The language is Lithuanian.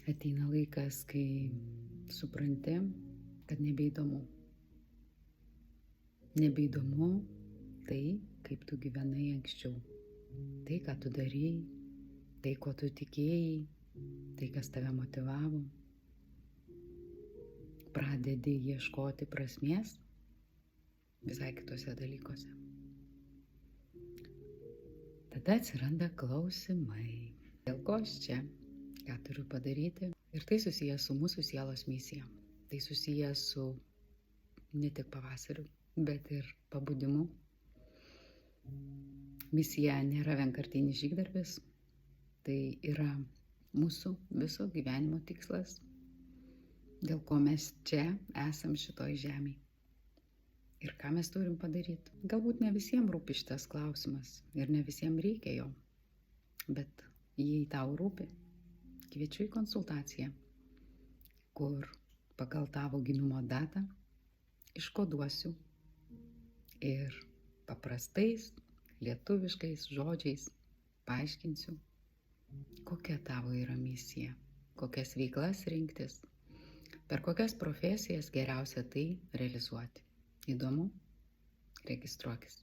Ateina laikas, kai supranti, kad nebeįdomu. Nebeįdomu tai, kaip tu gyvenai anksčiau. Tai, ką tu darėjai, tai, ko tu tikėjai, tai, kas tave motivavo. Pradedi ieškoti prasmės visai kitose dalykuose. Tada atsiranda klausimai. Dėl ko aš čia? Ką turiu padaryti? Ir tai susijęs su mūsų sielos misija. Tai susijęs su ne tik pavasariu, bet ir pabudimu. Misija nėra vienkartinis žygdarbis. Tai yra mūsų viso gyvenimo tikslas, dėl ko mes čia esam šitoj žemėj. Ir ką mes turim padaryti? Galbūt ne visiems rūpi šitas klausimas ir ne visiems reikia jo. Bet jei tau rūpi, kviečiu į konsultaciją, kur pagal tavo gimimo datą iškoduosiu ir paprastais lietuviškais žodžiais paaiškinsiu, kokia tavo yra misija, kokias veiklas rinktis, per kokias profesijas geriausia tai realizuoti. Įdomu? Registruokis.